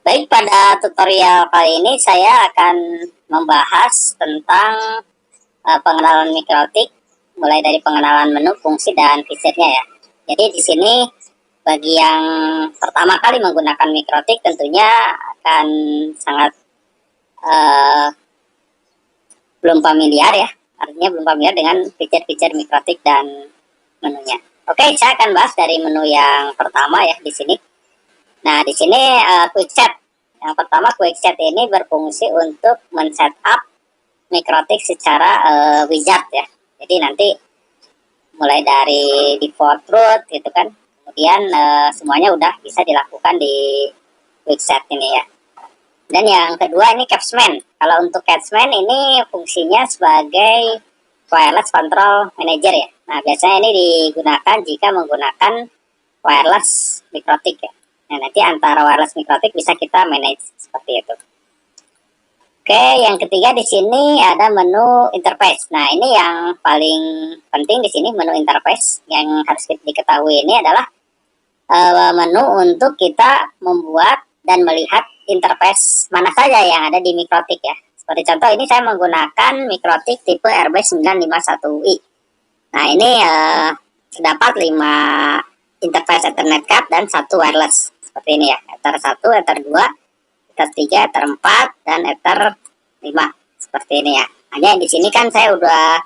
Baik, pada tutorial kali ini saya akan membahas tentang pengenalan mikrotik, mulai dari pengenalan menu, fungsi, dan fiturnya ya. Jadi di sini bagi yang pertama kali menggunakan mikrotik tentunya akan sangat belum familiar ya. Artinya belum familiar dengan fitur-fitur mikrotik dan menunya. Oke, saya akan bahas dari menu yang pertama ya di sini. Nah, di sini quick set. Yang pertama, quick set ini berfungsi untuk men-setup mikrotik secara wizard ya. Jadi nanti mulai dari default root gitu kan, kemudian semuanya udah bisa dilakukan di quick set ini ya. Dan yang kedua ini Capsman. Kalau untuk Capsman ini fungsinya sebagai wireless control manager ya. Nah, biasanya ini digunakan jika menggunakan wireless mikrotik ya. Nah, nanti antara wireless mikrotik bisa kita manage seperti itu. Oke, yang ketiga di sini ada menu interface. Nah, ini yang paling penting di sini, menu interface. Yang harus diketahui ini adalah menu untuk kita membuat dan melihat interface mana saja yang ada di mikrotik ya. Seperti contoh ini saya menggunakan mikrotik tipe RB951i. Nah, ini terdapat 5 interface Ethernet card dan 1 wireless. Seperti ini ya, Ether 1, Ether 2, Ether 3, Ether 4, dan Ether 5. Seperti ini ya. Hanya di sini kan saya udah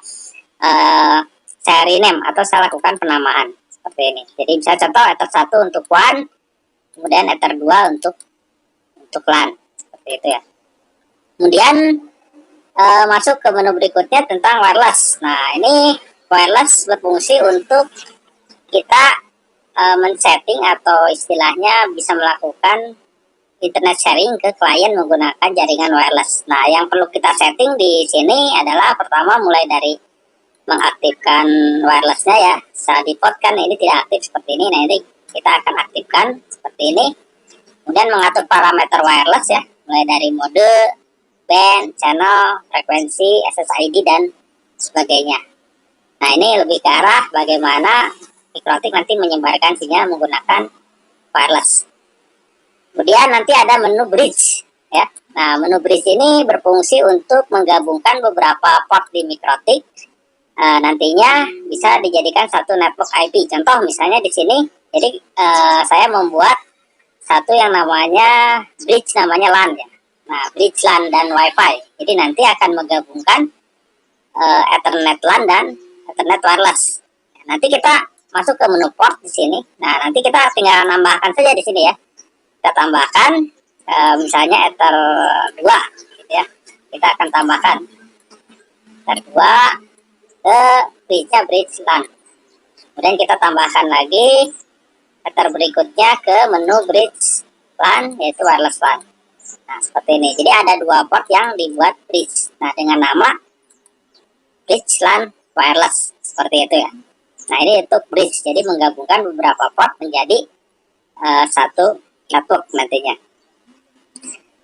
saya rename atau saya lakukan penamaan. Seperti ini. Jadi bisa contoh Ether 1 untuk WAN, kemudian Ether 2 untuk LAN. Seperti itu ya. Kemudian masuk ke menu berikutnya tentang wireless. Nah, ini wireless berfungsi untuk kita men-setting atau istilahnya bisa melakukan internet sharing ke klien menggunakan jaringan wireless. Nah, yang perlu kita setting di sini adalah pertama mulai dari mengaktifkan wirelessnya ya. Secara default kan ini tidak aktif seperti ini. Nah, ini kita akan aktifkan seperti ini. Kemudian mengatur parameter wireless ya, mulai dari mode, band, channel, frekuensi, SSID, dan sebagainya. Nah, ini lebih ke arah bagaimana mikrotik nanti menyebarkan sinyal menggunakan wireless. Kemudian nanti ada menu bridge ya. Nah, menu bridge ini berfungsi untuk menggabungkan beberapa port di mikrotik. Nantinya bisa dijadikan satu network IP. Contoh misalnya di sini, jadi saya membuat satu yang namanya bridge, namanya LAN ya. Nah, bridge LAN dan WiFi. Jadi nanti akan menggabungkan Ethernet LAN dan Ethernet wireless. Nanti kita masuk ke menu port di sini. Nah, nanti kita tinggal nambahkan saja di sini ya. Kita tambahkan misalnya Ether 2 gitu ya. Kita akan tambahkan Ether 2 ke bridge-nya bridge LAN. Kemudian kita tambahkan lagi Ether berikutnya ke menu bridge LAN, yaitu wireless LAN. Nah, seperti ini. Jadi ada 2 port yang dibuat bridge. Nah, dengan nama bridge LAN wireless. Seperti itu ya. Nah, ini untuk bridge. Jadi menggabungkan beberapa port menjadi satu network nantinya.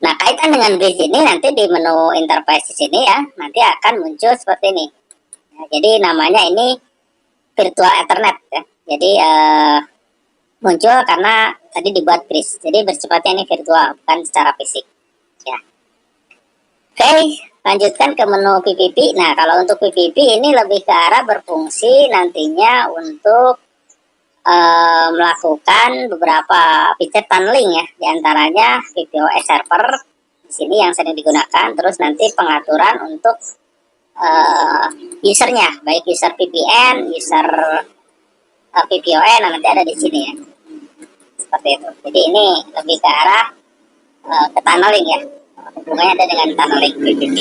Nah, kaitan dengan bridge ini nanti di menu interface di sini ya, nanti akan muncul seperti ini. Ya, jadi namanya ini virtual Ethernet ya. Jadi muncul karena tadi dibuat bridge. Jadi bersifatnya ini virtual, bukan secara fisik. Ya. Oke, lanjutkan ke menu PPP. Nah, kalau untuk PPP ini lebih ke arah berfungsi nantinya untuk melakukan beberapa fitur tunneling ya, diantaranya VPOS server di sini yang sering digunakan. Terus nanti pengaturan untuk usernya, baik user VPN, user VPON, nanti ada di sini ya. Seperti itu. Jadi ini lebih ke arah ke tunneling ya. Hubungannya ada dengan tunneling PPP.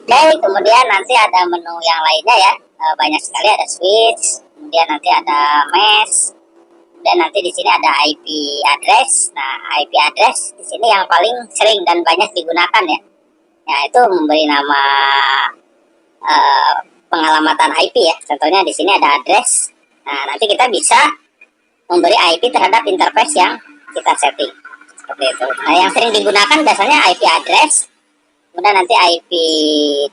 Oke, kemudian nanti ada menu yang lainnya ya. Banyak sekali, ada switch, kemudian nanti ada mesh, dan nanti di sini ada IP address. Nah, IP address di sini yang paling sering dan banyak digunakan ya. Itu memberi nama pengalamatan IP ya. Contohnya di sini ada address. Nah, nanti kita bisa memberi IP terhadap interface yang kita setting. Seperti itu. Nah, yang sering digunakan biasanya IP address, kemudian nanti IP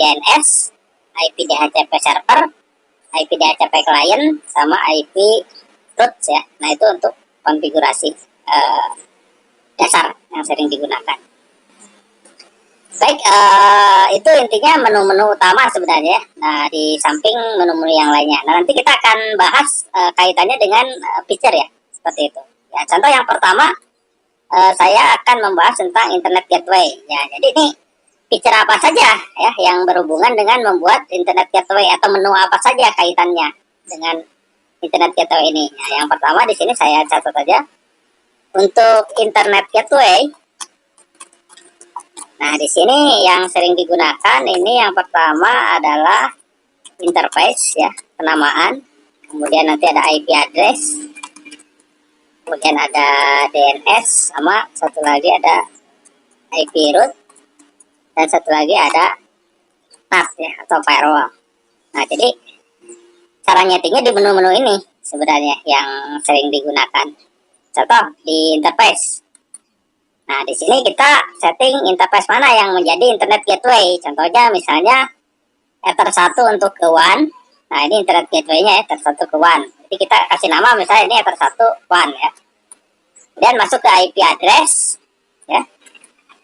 DNS, IP DHCP server, IP DHCP client, sama IP root ya. Nah, itu untuk konfigurasi dasar yang sering digunakan. Baik, itu intinya menu-menu utama sebenarnya. Nah, di samping menu-menu yang lainnya. Nah, nanti kita akan bahas kaitannya dengan feature ya, seperti itu. Ya, contoh yang pertama, saya akan membahas tentang Internet Gateway. Ya, jadi ini feature apa saja ya yang berhubungan dengan membuat Internet Gateway atau menu apa saja kaitannya dengan Internet Gateway ini. Nah, yang pertama di sini saya catat saja untuk Internet Gateway. Nah, di sini yang sering digunakan ini yang pertama adalah interface ya, penamaan. Kemudian nanti ada IP address. Kemudian ada DNS sama satu lagi ada IP root dan satu lagi ada NAT ya atau firewall. Nah, jadi cara nyetingnya di menu-menu ini sebenarnya yang sering digunakan. Contoh di interface. Nah, di sini kita setting interface mana yang menjadi Internet Gateway. Contohnya misalnya Ether 1 untuk ke WAN. Nah, ini Internet Gateway-nya Ether 1 ke WAN. Jadi kita kasih nama misalnya ini Ether 1 WAN ya. Dan masuk ke IP address ya.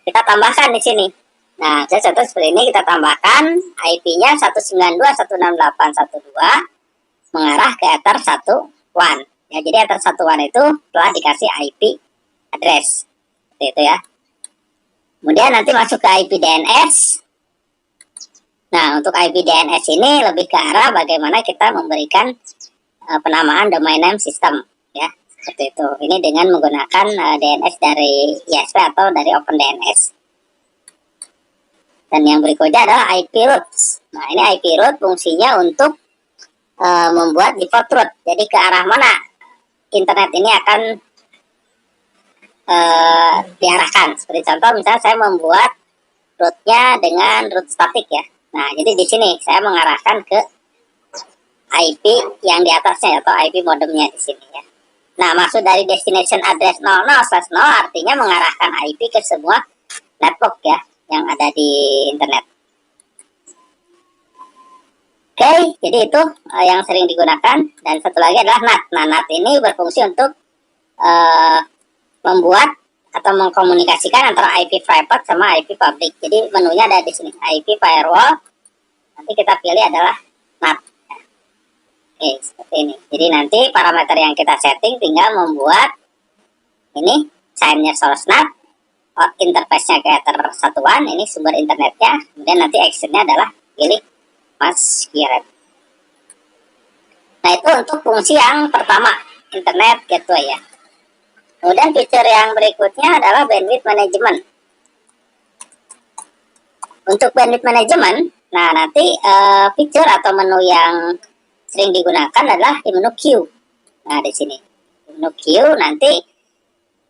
Kita tambahkan di sini. Nah, contoh seperti ini kita tambahkan IP-nya 192.168.1.2 mengarah ke Ether 1 WAN. Ya, jadi Ether 1 WAN itu telah dikasih IP address. Itu ya. Kemudian nanti masuk ke IP DNS. Nah, untuk IP DNS ini lebih ke arah bagaimana kita memberikan penamaan domain name system ya, seperti itu. Ini dengan menggunakan DNS dari ISP atau dari OpenDNS. Dan yang berikutnya adalah IP root. Nah, ini IP root fungsinya untuk membuat default root. Jadi ke arah mana internet ini akan diarahkan. Seperti contoh misalnya saya membuat rootnya dengan root static ya. Nah, jadi di sini saya mengarahkan ke IP yang di atasnya atau IP modemnya di sini ya. Nah, maksud dari destination address 00/0 artinya mengarahkan IP ke semua network ya yang ada di internet. Oke, jadi itu yang sering digunakan. Dan satu lagi adalah NAT. Nah, NAT ini berfungsi untuk membuat atau mengkomunikasikan antara IP private sama IP public. Jadi menunya ada di sini, IP firewall. Nanti kita pilih adalah NAT. Oke, seperti ini. Jadi nanti parameter yang kita setting tinggal membuat ini sign-nya source NAT, interface-nya ke Ether 1 WAN, ini sumber internetnya. Kemudian nanti action-nya adalah pilih mask QRF. Nah, itu untuk fungsi yang pertama, Internet Gateway ya. Kemudian feature yang berikutnya adalah bandwidth management. Untuk bandwidth management, nah nanti feature atau menu yang sering digunakan adalah di menu queue. Nah, di sini di menu queue nanti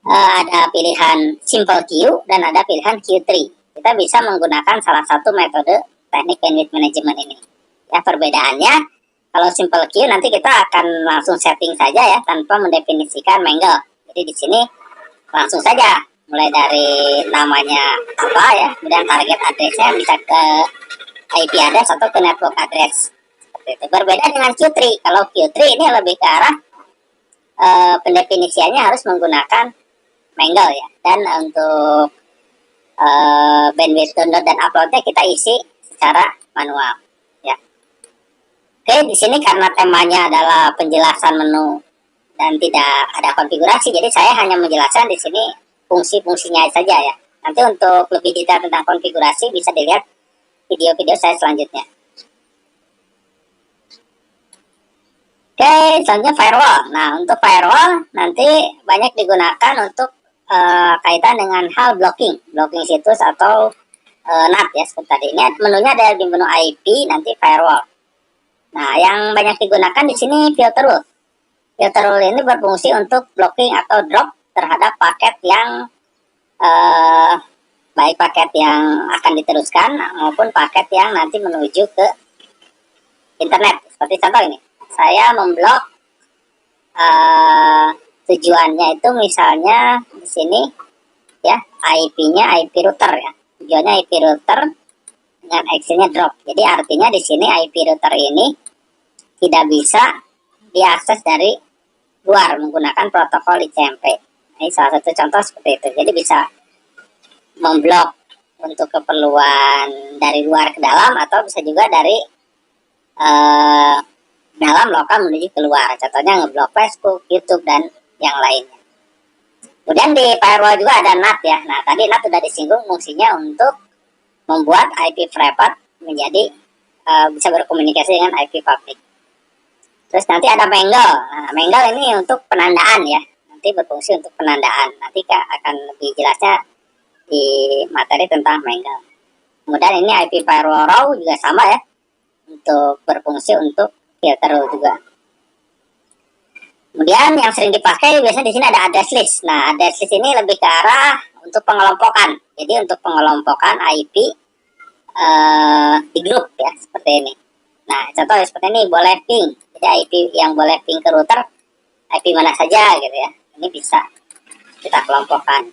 ada pilihan simple queue dan ada pilihan queue tree. Kita bisa menggunakan salah satu metode teknik bandwidth management ini. Ya, perbedaannya kalau simple queue nanti kita akan langsung setting saja ya tanpa mendefinisikan mangle. Jadi di sini langsung saja mulai dari namanya apa ya, kemudian target address-nya bisa ke IP address atau ke network address. Seperti itu. Berbeda dengan Q3. Kalau Q3 ini lebih ke arah pendefinisiannya harus menggunakan mangle ya. Dan untuk bandwidth download dan uploadnya kita isi secara manual ya. Oke, di sini karena temanya adalah penjelasan menu dan tidak ada konfigurasi, jadi saya hanya menjelaskan di sini fungsi-fungsinya saja ya. Nanti untuk lebih detail tentang konfigurasi bisa dilihat video-video saya selanjutnya. Oke, selanjutnya firewall. Nah, untuk firewall nanti banyak digunakan untuk kaitan dengan hal blocking situs atau NAT ya seperti tadi. Ini menunya ada di menu IP, nanti firewall. Nah, yang banyak digunakan di sini filter rule. Filter rule ini berfungsi untuk blocking atau drop terhadap paket yang baik paket yang akan diteruskan maupun paket yang nanti menuju ke internet. Seperti contoh ini, saya memblok tujuannya itu misalnya di sini ya IP-nya IP router ya. Tujuannya IP router dengan actionnya drop. Jadi artinya di sini IP router ini tidak bisa diakses dari luar menggunakan protokol ICMP. Ini salah satu contoh seperti itu. Jadi bisa memblok untuk keperluan dari luar ke dalam, atau bisa juga dari dalam lokal menuju keluar. Contohnya ngeblok Facebook, YouTube, dan yang lainnya. Kemudian di firewall juga ada NAT ya. Nah, tadi NAT sudah disinggung, fungsinya untuk membuat IP private menjadi bisa berkomunikasi dengan IP public. Terus nanti ada Mangle. Nah, Mangle ini untuk penandaan ya. Nanti berfungsi untuk penandaan. Nanti akan lebih jelasnya di materi tentang Mangle. Kemudian ini IP firewall row juga sama ya. Untuk berfungsi untuk filter row juga. Kemudian yang sering dipakai biasanya di sini ada address list. Nah, address list ini lebih ke arah untuk pengelompokan. Jadi untuk pengelompokan IP di grup ya, seperti ini. Nah, contoh seperti ini, boleh ping. Jadi IP yang boleh ping ke router, IP mana saja gitu ya. Ini bisa kita kelompokkan.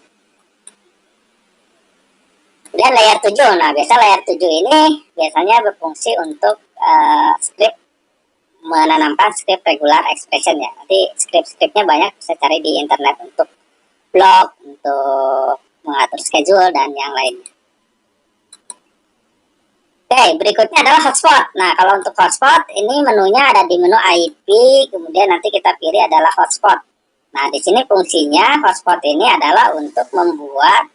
Kemudian layer 7. Nah, biasa layer 7 ini biasanya berfungsi untuk script, menanamkan script regular expression ya. Nanti script-scriptnya banyak, bisa cari di internet untuk blog, untuk mengatur schedule, dan yang lainnya. Oke, berikutnya adalah hotspot. Nah, kalau untuk hotspot, ini menunya ada di menu IP, kemudian nanti kita pilih adalah hotspot. Nah, di sini fungsinya hotspot ini adalah untuk membuat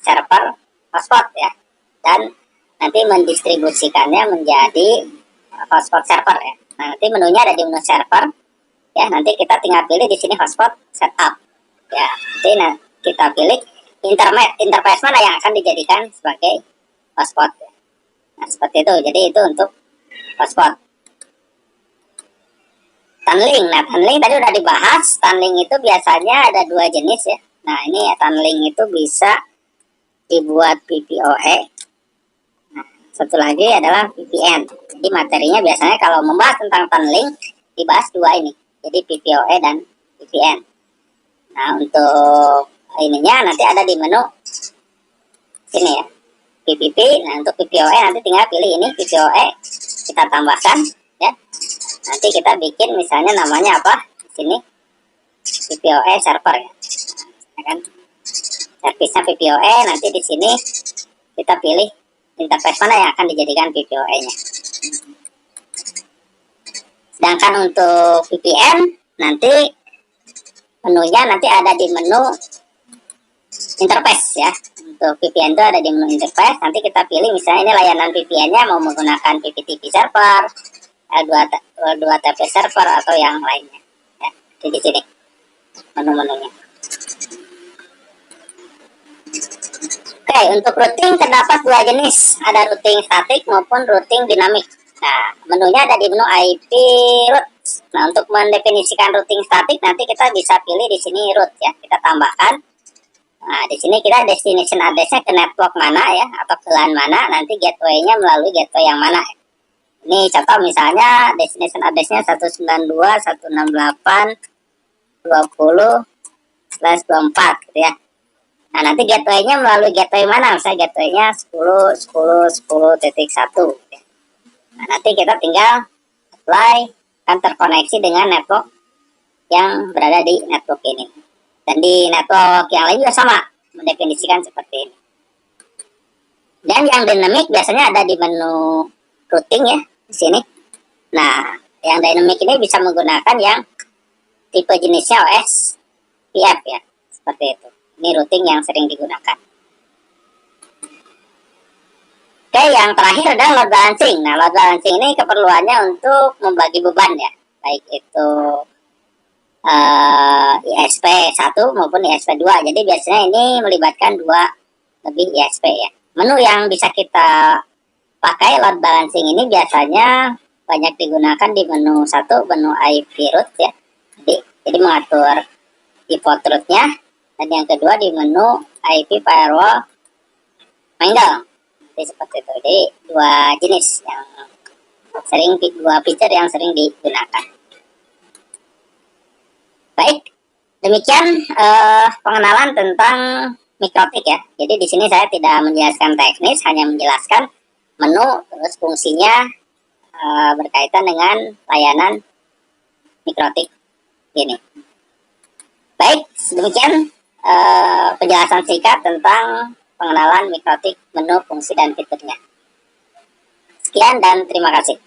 server hotspot ya, dan nanti mendistribusikannya menjadi hotspot server ya. Nah, nanti menunya ada di menu server ya. Nanti kita tinggal pilih di sini hotspot setup ya. Nanti kita pilih interface mana yang akan dijadikan sebagai hotspot ya. Nah, seperti itu. Jadi itu untuk hotspot. Tunneling. Nah, tunneling tadi udah dibahas. Tunneling itu biasanya ada dua jenis ya. Nah, ini tunneling itu bisa dibuat VPOE. Nah, satu lagi adalah VPN. Jadi materinya biasanya kalau membahas tentang tunneling dibahas dua ini. Jadi VPOE dan VPN. Nah, untuk ininya nanti ada di menu sini ya. PPP. Nah, untuk VPOE nanti tinggal pilih ini VPOE, kita tambahkan ya. Nanti kita bikin misalnya namanya apa di sini, VPOE server ya. Nah, kan servisnya VPOE. Nanti di sini kita pilih interface mana yang akan dijadikan VPOE-nya. Sedangkan untuk VPN nanti menunya nanti ada di menu interface ya. Untuk VPN itu ada di menu interface. Nanti kita pilih misalnya ini layanan VPN-nya mau menggunakan PPTP server, L2TP server, atau yang lainnya ya. Di sini menu-menunya. Oke, untuk routing terdapat dua jenis, ada routing statik maupun routing dinamik. Nah, menunya ada di menu IP route. Nah, untuk mendefinisikan routing statik nanti kita bisa pilih di sini route ya, kita tambahkan. Nah, di sini kita destination address-nya ke network mana ya, atau ke LAN mana, nanti gateway-nya melalui gateway yang mana. Ini contoh misalnya destination address-nya 192.168.20/24 gitu ya. Nah, nanti gateway-nya melalui gateway mana, misalnya gateway-nya 10.10.10.1 gitu ya. Nah, nanti kita tinggal apply, kan terkoneksi dengan network yang berada di network ini. Dan di network yang lain juga sama, mendefinisikan seperti ini. Dan yang dynamic biasanya ada di menu routing ya, di sini. Nah, yang dynamic ini bisa menggunakan yang tipe jenisnya OS PF ya, seperti itu. Ini routing yang sering digunakan. Oke, yang terakhir adalah load balancing. Nah, load balancing ini keperluannya untuk membagi beban ya, baik itu ISP1 maupun ISP2. Jadi biasanya ini melibatkan dua lebih ISP ya. Menu yang bisa kita pakai load balancing ini biasanya banyak digunakan di menu satu, menu IP route ya. Jadi mengatur default route-nya, dan yang kedua di menu IP firewall Mangle. Jadi seperti itu. Jadi dua jenis yang sering, dua feature yang sering digunakan. Baik, demikian pengenalan tentang mikrotik ya. Jadi di sini saya tidak menjelaskan teknis, hanya menjelaskan menu, terus fungsinya berkaitan dengan layanan mikrotik ini. Baik, demikian penjelasan singkat tentang pengenalan mikrotik, menu, fungsi, dan fiturnya. Sekian dan terima kasih.